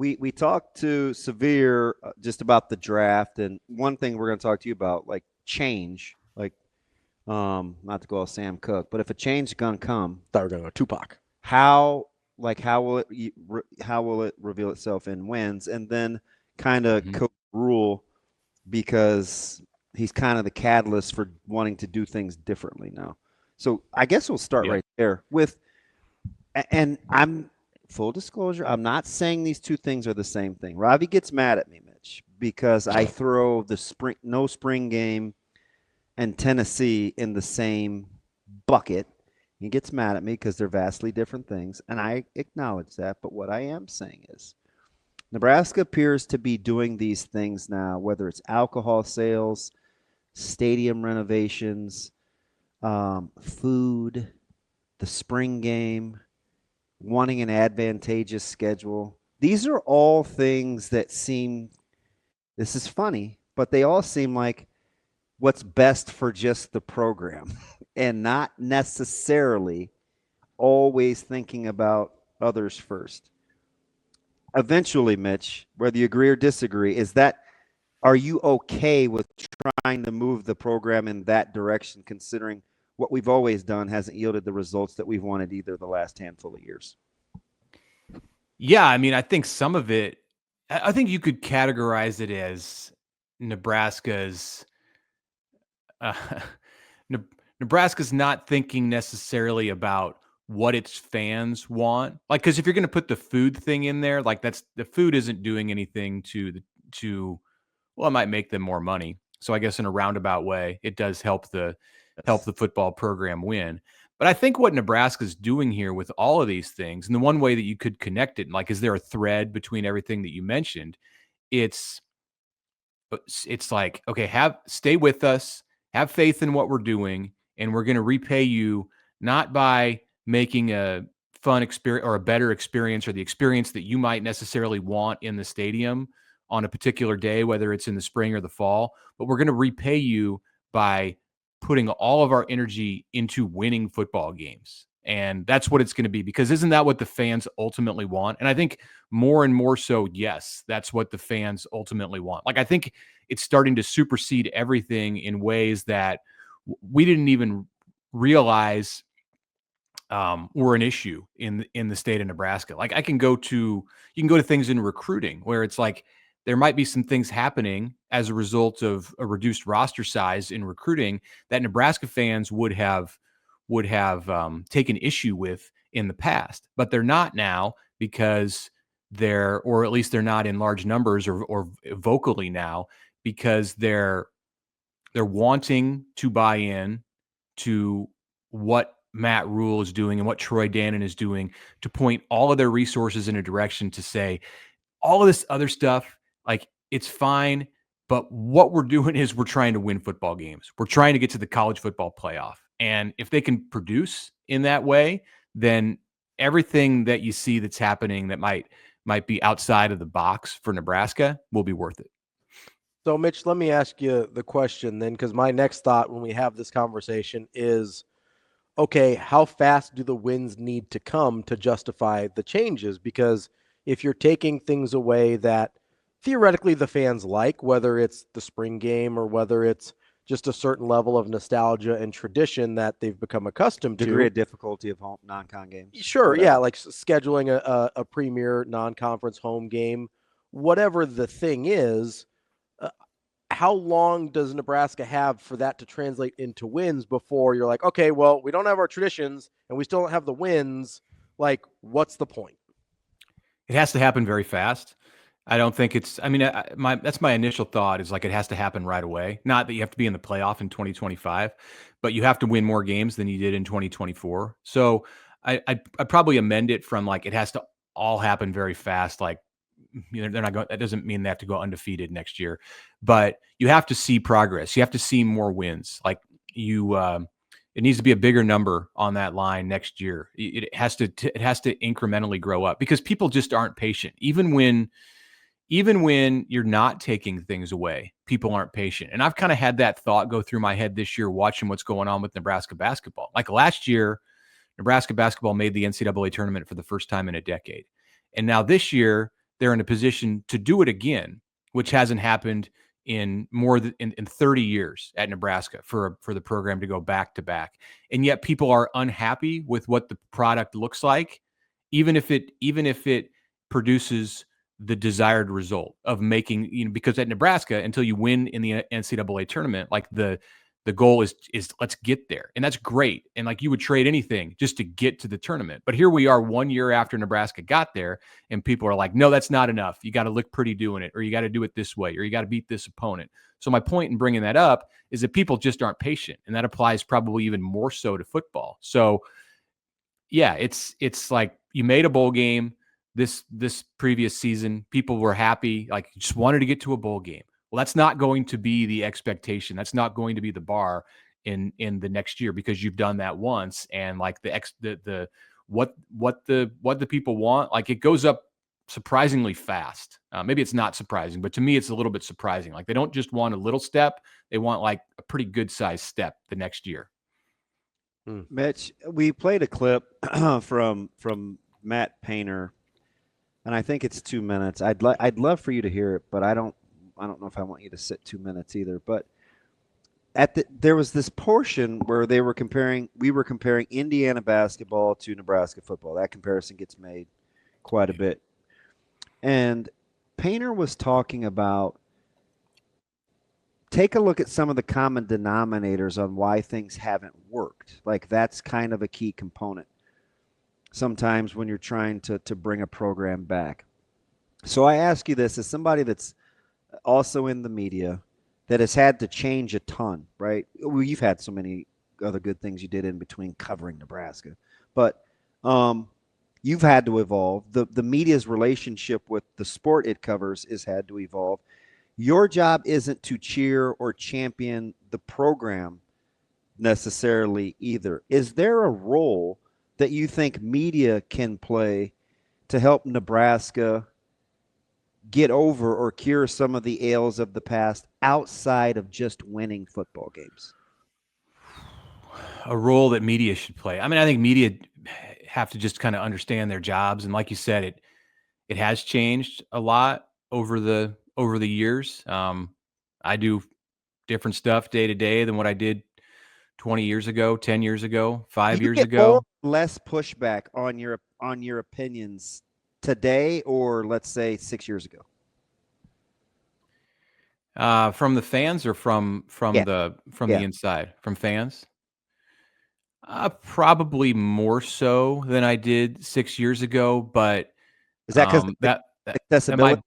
we talked to Severe just about the draft, and one thing we're going to talk to you about, like change, like not to go all Sam Cooke, but if a change is going to come, Thought we were going to go Tupac. how how will it reveal itself in wins, and then kind of coach Rule because he's kind of the catalyst for wanting to do things differently now. So I guess we'll start right there with, and I'm full disclosure, I'm not saying these two things are the same thing. Ravi gets mad at me, Mitch, because I throw the no spring game and Tennessee in the same bucket. He gets mad at me because they're vastly different things, and I acknowledge that. But what I am saying is Nebraska appears to be doing these things now, whether it's alcohol sales, stadium renovations, food, the spring game, wanting an advantageous schedule. These are all things that seem, this is funny, but they all seem like what's best for just the program and not necessarily always thinking about others first. Eventually, Mitch, whether you agree or disagree, are you okay with trying to move the program in that direction, considering what we've always done hasn't yielded the results that we've wanted either the last handful of years? Yeah, I mean, I think some of it, I think you could categorize it as Nebraska's uh, Nebraska's not thinking necessarily about what its fans want. Like, because if you're going to put the food thing in there, like the food isn't doing anything well, it might make them more money. So I guess in a roundabout way, it does help the football program win. But I think what Nebraska's doing here with all of these things, and the one way that you could connect it, like, is there a thread between everything that you mentioned? It's like, okay, stay with us, have faith in what we're doing, and we're going to repay you not by making a fun experience or a better experience or the experience that you might necessarily want in the stadium on a particular day, whether it's in the spring or the fall, but we're going to repay you by putting all of our energy into winning football games. And that's what it's going to be, because isn't that what the fans ultimately want? And I think more and more so, yes, that's what the fans ultimately want. Like, I think it's starting to supersede everything in ways that we didn't even realize were an issue in the state of Nebraska. Like, you can go to things in recruiting where it's like there might be some things happening as a result of a reduced roster size in recruiting that Nebraska fans would have taken issue with in the past, but they're not now, because or at least they're not in large numbers or vocally now, because they're wanting to buy in to what Matt Rule is doing and what Troy Dannon is doing, to point all of their resources in a direction to say all of this other stuff, like, it's fine, but what we're doing is we're trying to win football games. We're trying to get to the college football playoff. And if they can produce in that way, then everything that you see that's happening that might be outside of the box for Nebraska will be worth it. So, Mitch, let me ask you the question then, because my next thought when we have this conversation is, okay, how fast do the wins need to come to justify the changes? Because if you're taking things away that theoretically the fans like, whether it's the spring game or whether it's just a certain level of nostalgia and tradition that they've become accustomed to. Degree of difficulty of home non-con games. Sure, yeah, like scheduling a premier non-conference home game, whatever the thing is. How long does Nebraska have for that to translate into wins before you're like, okay, well, we don't have our traditions and we still don't have the wins. Like, what's the point? It has to happen very fast. I don't think it's, I mean, that's my initial thought, is like, it has to happen right away. Not that you have to be in the playoff in 2025, but you have to win more games than you did in 2024. So I'd probably amend it from, like, it has to all happen very fast. Like, you know, they're not going, that doesn't mean they have to go undefeated next year, but you have to see progress. You have to see more wins. Like, it needs to be a bigger number on that line next year. It has to incrementally grow up, because people just aren't patient. Even when you're not taking things away, people aren't patient. And I've kind of had that thought go through my head this year, watching what's going on with Nebraska basketball. Like, last year, Nebraska basketball made the NCAA tournament for the first time in a decade. And now this year, they're in a position to do it again, which hasn't happened in more than in 30 years at Nebraska for the program to go back to back. And yet people are unhappy with what the product looks like, even if it produces the desired result of making, because at Nebraska, until you win in the NCAA tournament, like the goal is let's get there. And that's great. And like you would trade anything just to get to the tournament. But here we are 1 year after Nebraska got there, and people are like, no, that's not enough. You got to look pretty doing it, or you got to do it this way, or you got to beat this opponent. So my point in bringing that up is that people just aren't patient. And that applies probably even more so to football. So yeah, it's like you made a bowl game this previous season. People were happy, like you just wanted to get to a bowl game. Well, that's not going to be the expectation. That's not going to be the bar in the next year, because you've done that once. And like what the people want, like it goes up surprisingly fast. Maybe it's not surprising, but to me, it's a little bit surprising. Like they don't just want a little step; they want like a pretty good sized step the next year. Mitch, we played a clip from Matt Painter, and I think it's 2 minutes. I'd love for you to hear it, but I don't know if I want you to sit 2 minutes either. But there was this portion where we were comparing Indiana basketball to Nebraska football. That comparison gets made quite a bit. And Painter was talking about, take a look at some of the common denominators on why things haven't worked. Like that's kind of a key component sometimes when you're trying to bring a program back. So I ask you this as somebody that's also in the media that has had to change a ton, right? Well, you've had so many other good things you did in between covering Nebraska, but you've had to evolve. The media's relationship with the sport it covers has had to evolve. Your job isn't to cheer or champion the program necessarily either. Is there a role that you think media can play to help Nebraska get over or cure some of the ails of the past outside of just winning football games? A role that media should play. I mean, I think media have to just kind of understand their jobs. And like you said, it has changed a lot over the years. I do different stuff day to day than what I did 20 years ago, 10 years ago, 5 years ago. More or less pushback on your opinions today, or let's say 6 years ago? From the fans or from the inside? From fans? Probably more so than I did 6 years ago, but is that because accessibility?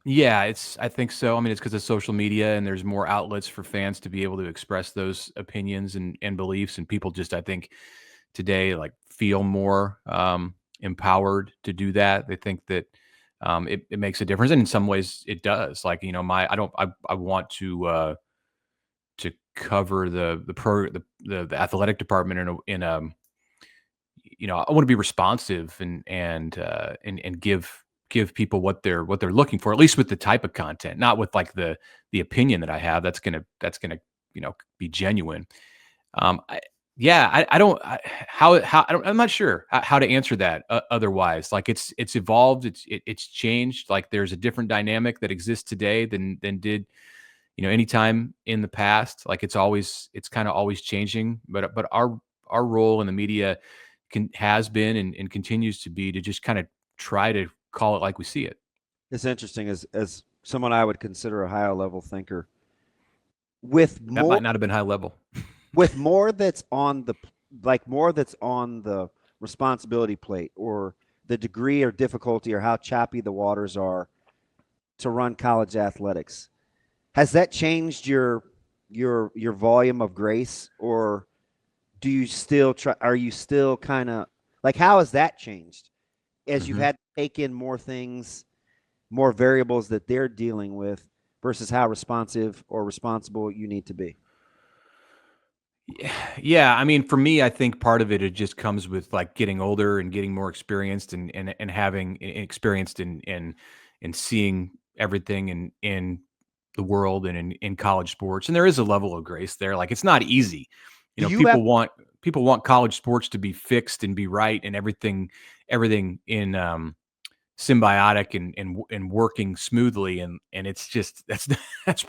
Yeah, I think so. I mean, it's because of social media and there's more outlets for fans to be able to express those opinions and beliefs. And people just, I think today, like feel more empowered to do that. They think that it makes a difference. And in some ways it does. Like, I want to cover the athletic department I want to be responsive and give people what they're looking for, at least with the type of content, not with like the opinion that I have that's gonna be genuine. I'm not sure how to answer that otherwise. Like it's evolved, it's changed. Like there's a different dynamic that exists today than did anytime in the past. Like it's kind of always changing. But our role in the media has been and continues to be to just kind of try to call it like we see it. It's interesting as someone I would consider a higher level thinker. That might not have been high level. With more that's on the responsibility plate, or the degree or difficulty or how choppy the waters are to run college athletics, has that changed your volume of grace, or do you still are you still kind of like, how has that changed as you've had to take in more things, more variables that they're dealing with versus how responsive or responsible you need to be? Yeah, I mean, for me, I think part of it just comes with like getting older and getting more experienced and having experienced in seeing everything in the world and in college sports. And there is a level of grace there. Like it's not easy. People want college sports to be fixed and be right and everything in symbiotic and working smoothly, and it's just it's not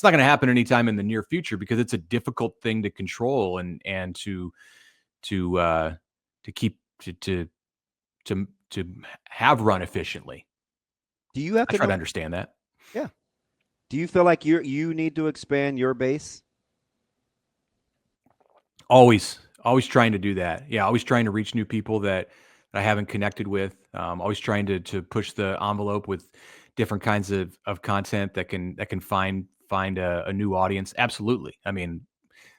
going to happen anytime in the near future, because it's a difficult thing to control and to keep to have run efficiently. Do you have I try to understand that? Yeah. Do you feel like you need to expand your base? Always trying to do that. Yeah, always trying to reach new people that I haven't connected with. Always trying to push the envelope with different kinds of content that can find a new audience. Absolutely. I mean,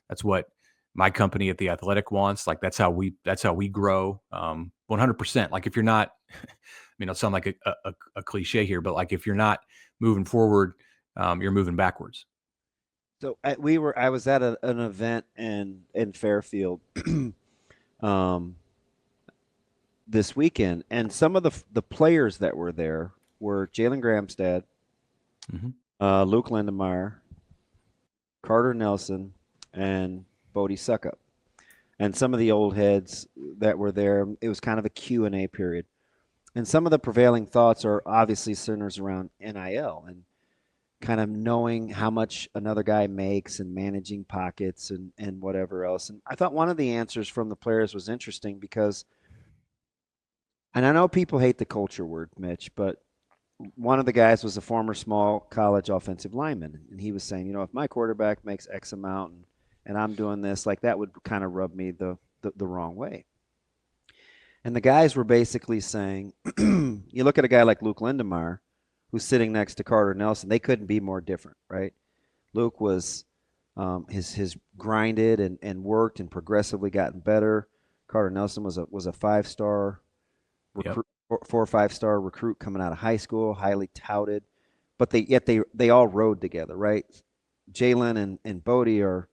that's what my company at The Athletic wants. Like that's how we grow. 100%. Like if you're not, I mean, it'll sound like a cliche here, but like if you're not moving forward, you're moving backwards. So I was at an event in Fairfield this weekend, and some of the players that were there were Jalen Gramstad, Luke Lindemeyer, Carter Nelson, and Bodie Suckup. And some of the old heads that were there, it was kind of a Q&A period. And some of the prevailing thoughts are obviously centers around NIL and kind of knowing how much another guy makes and managing pockets and whatever else. And I thought one of the answers from the players was interesting because, and I know people hate the culture word, Mitch, but one of the guys was a former small college offensive lineman. And he was saying, if my quarterback makes X amount and I'm doing this, like that would kind of rub me the wrong way. And the guys were basically saying, you look at a guy like Luke Lindemeyer, who's sitting next to Carter Nelson, they couldn't be more different, right? Luke was his grinded and worked and progressively gotten better. Carter Nelson was a 5-star recruit, 4 or 5-star recruit coming out of high school, highly touted, but they all rode together, right? Jalen and Bodie are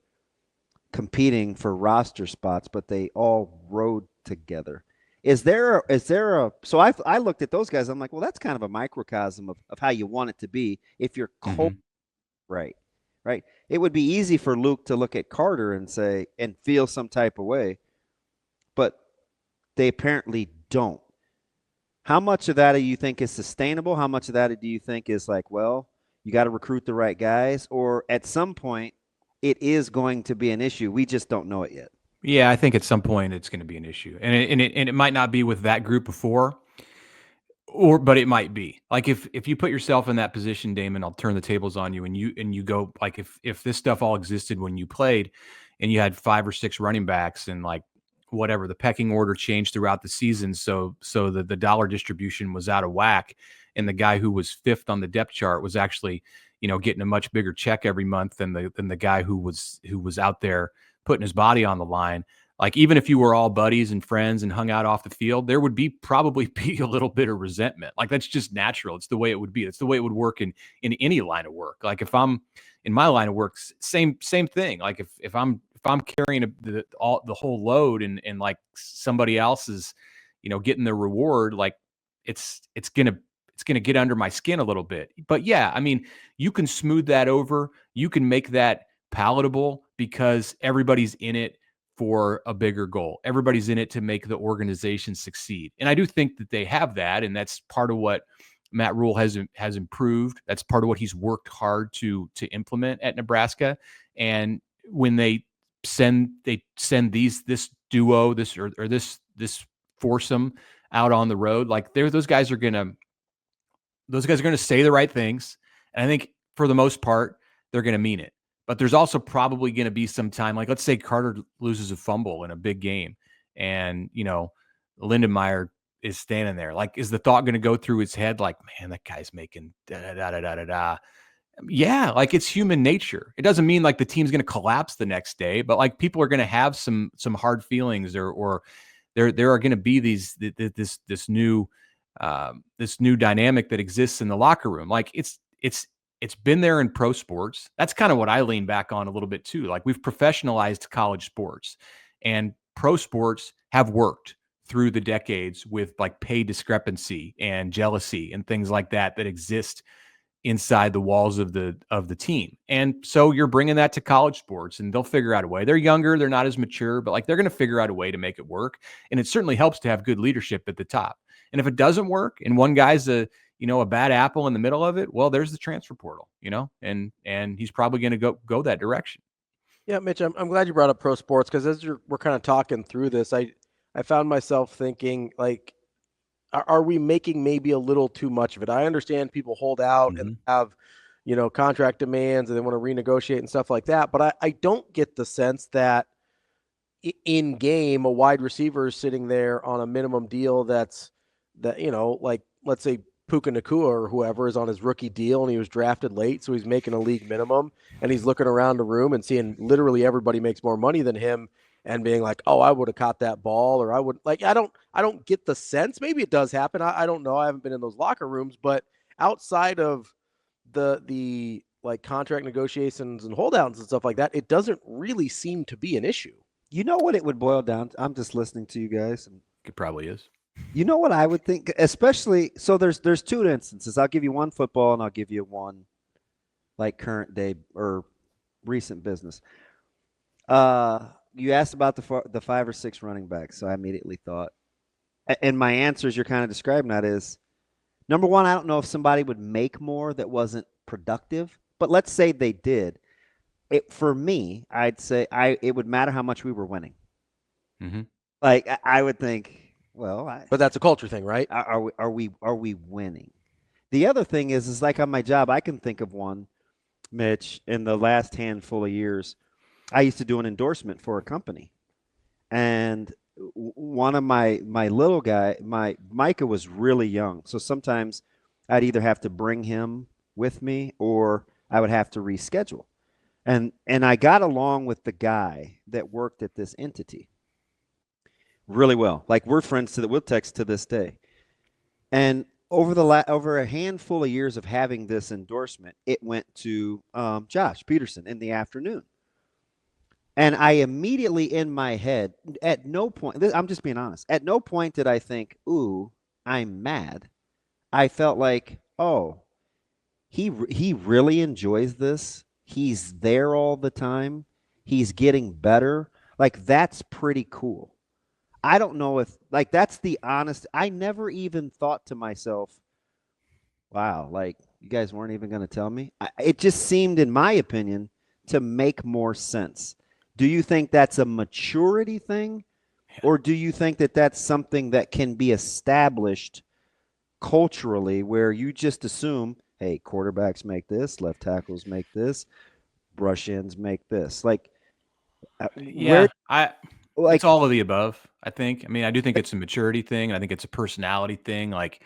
competing for roster spots, but they all rode together. Is there a so I looked at those guys, I'm like, well, that's kind of a microcosm of how you want it to be if you're right. It would be easy for Luke to look at Carter and say and feel some type of way, but they apparently don't. How much of that do you think is sustainable? How much of that do you think is like, well, you got to recruit the right guys, or at some point it is going to be an issue, we just don't know it yet? Yeah, I think at some point it's going to be an issue, and it might not be with that group of 4, but it might be. Like if you put yourself in that position, Damon, I'll turn the tables on you, and you go like if this stuff all existed when you played, and you had 5 or 6 running backs, and like whatever the pecking order changed throughout the season, so the dollar distribution was out of whack, and the guy who was 5th on the depth chart was actually getting a much bigger check every month than the guy who was out there putting his body on the line. Like even if you were all buddies and friends and hung out off the field, there would probably be a little bit of resentment. Like that's just natural. It's the way it would be. It's the way it would work in any line of work. Like if I'm in my line of work, same thing. Like if I'm carrying the whole load and like somebody else is, getting the reward, like it's gonna get under my skin a little bit. But yeah, I mean, you can smooth that over. You can make that palatable because everybody's in it for a bigger goal. Everybody's in it to make the organization succeed. And I do think that they have that. And that's part of what Matt Rule has improved. That's part of what he's worked hard to implement at Nebraska. And when they send this duo, this foursome out on the road, like those guys are going to say the right things. And I think for the most part, they're going to mean it. But there's also probably going to be some time, like let's say Carter loses a fumble in a big game and, Lindemeyer is standing there. Like, is the thought going to go through his head? Like, man, that guy's making da-da-da-da-da-da. Yeah, like it's human nature. It doesn't mean like the team's going to collapse the next day, but like people are going to have some hard feelings or there are going to be this new dynamic that exists in the locker room. Like it's been there in pro sports. That's kind of what I lean back on a little bit too. Like we've professionalized college sports, and pro sports have worked through the decades with like pay discrepancy and jealousy and things like that exist inside the walls of the team. And so you're bringing that to college sports, and they'll figure out a way. They're younger, they're not as mature, but like they're going to figure out a way to make it work. And it certainly helps to have good leadership at the top. And if it doesn't work and one guy's a bad apple in the middle of it, well, there's the transfer portal, and he's probably going to go that direction. Yeah, Mitch, I'm glad you brought up pro sports, because as we're kind of talking through this, I found myself thinking, like, are we making maybe a little too much of it? I understand people hold out and have, contract demands and they want to renegotiate and stuff like that, but I don't get the sense that in game a wide receiver is sitting there on a minimum deal that, like, let's say Puka Nacua or whoever is on his rookie deal and he was drafted late, so he's making a league minimum, and he's looking around the room and seeing literally everybody makes more money than him and being like, oh, I would have caught that ball, or I would, like, I don't get the sense. Maybe it does happen. I don't know. I haven't been in those locker rooms, but outside of the like contract negotiations and holdouts and stuff like that, it doesn't really seem to be an issue. You know what it would boil down to? I'm just listening to you guys. And it probably is. You know what I would think, especially, so there's two instances. I'll give you one football and I'll give you one like current day or recent business. You asked about the 5 or 6 running backs, so I immediately thought, and my answers you're kind of describing that is, number one, I don't know if somebody would make more that wasn't productive, but let's say they did. For me, I'd say it would matter how much we were winning. Mm-hmm. Like I would think, well, but that's a culture thing, right? Are we winning? The other thing is like on my job, I can think of one, Mitch, in the last handful of years. I used to do an endorsement for a company, and one of my little guy, Micah, was really young, so sometimes I'd either have to bring him with me or I would have to reschedule. And I got along with the guy that worked at this entity really well. Like, we're friends we'll text to this day. And over a handful of years of having this endorsement, it went to Josh Peterson in the afternoon. And I immediately in my head, at no point, I'm just being honest, at no point did I think, ooh, I'm mad. I felt like, oh, he really enjoys this. He's there all the time. He's getting better. Like, that's pretty cool. I don't know if, like, that's the honest. I never even thought to myself, wow, like, you guys weren't even going to tell me. It just seemed, in my opinion, to make more sense. Do you think that's a maturity thing? Or do you think that that's something that can be established culturally, where you just assume, hey, quarterbacks make this, left tackles make this, brush ends make this? Like, yeah, it's all of the above, I think. I mean, I do think it's a maturity thing. I think it's a personality thing. Like,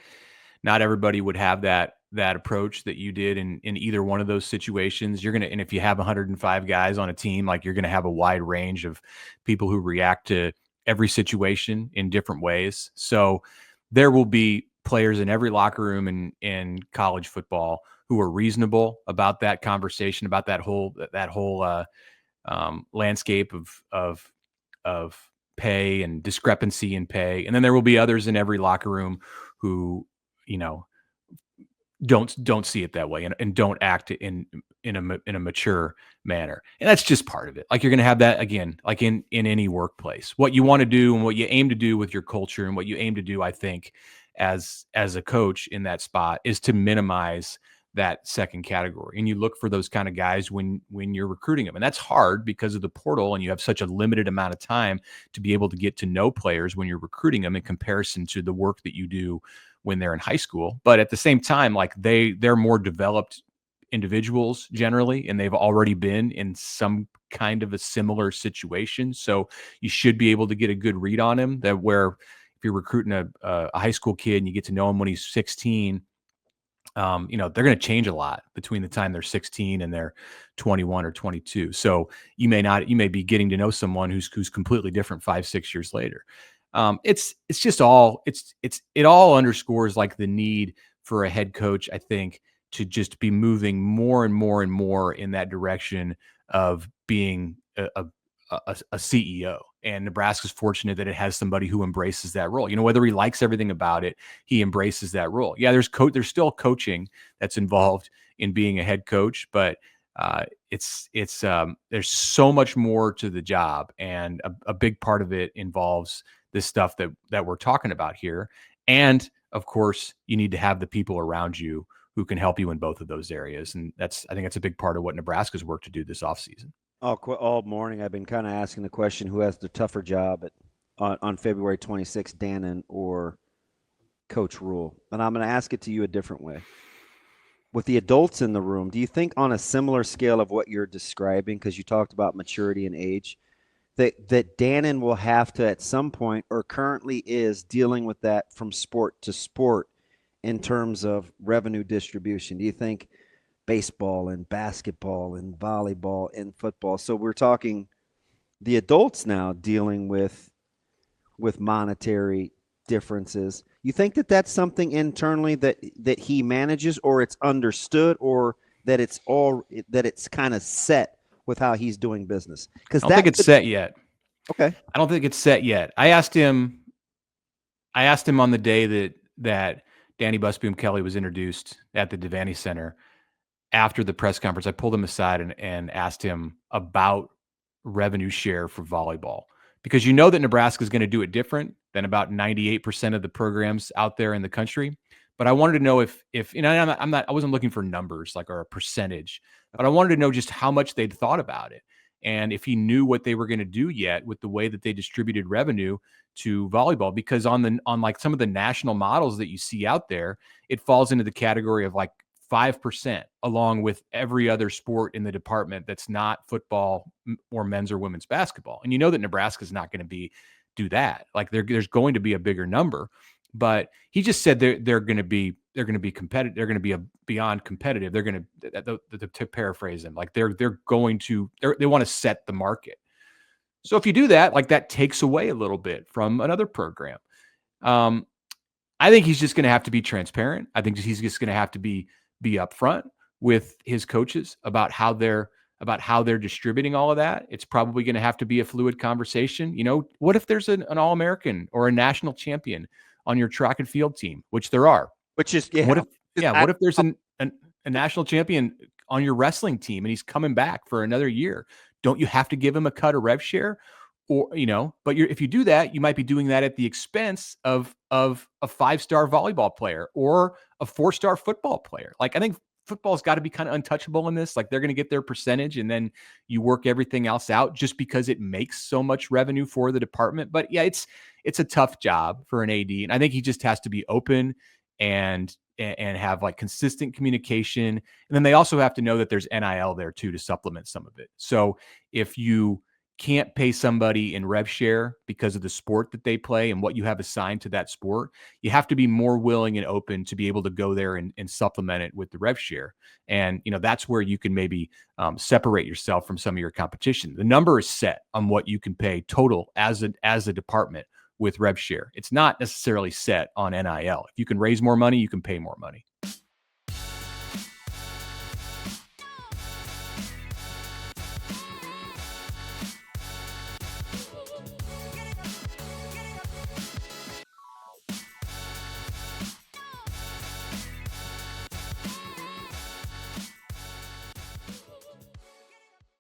not everybody would have that approach that you did in either one of those situations. And if you have 105 guys on a team, like, you're going to have a wide range of people who react to every situation in different ways. So there will be players in every locker room in college football who are reasonable about that conversation, about that whole landscape of pay and discrepancy in pay. And then there will be others in every locker room who, don't see it that way and don't act in a mature manner. And that's just part of it. Like, you're going to have that again, like in any workplace. What you want to do and what you aim to do with your culture and what you aim to do, I think, as a coach in that spot, is to minimize that second category. And you look for those kind of guys when you're recruiting them. And that's hard because of the portal, and you have such a limited amount of time to be able to get to know players when you're recruiting them in comparison to the work that you do when they're in high school. But at the same time, like, they're more developed individuals generally, and they've already been in some kind of a similar situation. So you should be able to get a good read on him, that where if you're recruiting a high school kid and you get to know him when he's 16, they're going to change a lot between the time they're 16 and they're 21 or 22. So you may be getting to know someone who's completely different 5-6 years later. It all underscores, like, the need for a head coach, I think, to just be moving more and more and more in that direction of being a CEO. And Nebraska's fortunate that it has somebody who embraces that role. Whether he likes everything about it, he embraces that role. Yeah, there's still coaching that's involved in being a head coach, but there's so much more to the job, and a big part of it involves this stuff that we're talking about here. And of course, you need to have the people around you who can help you in both of those areas. And I think that's a big part of what Nebraska's work to do this offseason. All morning, I've been kind of asking the question, who has the tougher job on February 26th, Damon or Coach Rule? And I'm going to ask it to you a different way. With the adults in the room, do you think on a similar scale of what you're describing, because you talked about maturity and age, that Damon will have to at some point, or currently is dealing with that from sport to sport in terms of revenue distribution? Do you think baseball and basketball and volleyball and football? So we're talking the adults now dealing with monetary differences. You think that that's something internally that he manages, or it's understood, or that it's kind of set with how he's doing business? Because I don't think it's set yet. Okay. I don't think it's set yet. I asked him on the day that Danny Busboom Kelly was introduced at the Devaney Center after the press conference. I pulled him aside and asked him about revenue share for volleyball, because you know that Nebraska is going to do it different than about 98% of the programs out there in the country. But I wanted to know if I wasn't looking for numbers or a percentage, but I wanted to know just how much they'd thought about it, and if he knew what they were going to do yet with the way that they distributed revenue to volleyball. Because on some of the national models that you see out there, it falls into the category of 5%, along with every other sport in the department that's not football or men's or women's basketball. And you know that Nebraska is not going to do that. There's going to be a bigger number, but he just said they're going to be competitive. They're going to be beyond competitive. They're going to paraphrase him, they want to set the market. So if you do that, that takes away a little bit from another program. I think he's just going to have to be transparent. I think he's just going to have to be upfront with his coaches about how they're distributing all of that. It's probably going to have to be a fluid conversation. What if there's an All-American or a national champion on your track and field team, which there are? Which is what if there's a national champion on your wrestling team and he's coming back for another year? Don't you have to give him a cut of rev share? Or, but if you do that, you might be doing that at the expense of a 5-star volleyball player or a 4-star football player. I think football's got to be kind of untouchable in this. They're going to get their percentage and then you work everything else out just because it makes so much revenue for the department. But yeah, it's a tough job for an AD. And I think he just has to be open and have consistent communication. And then they also have to know that there's NIL there too to supplement some of it. So if you can't pay somebody in rev share because of the sport that they play and what you have assigned to that sport, you have to be more willing and open to be able to go there and supplement it with the rev share. And, that's where you can maybe separate yourself from some of your competition. The number is set on what you can pay total as a department with rev share. It's not necessarily set on NIL. If you can raise more money, you can pay more money.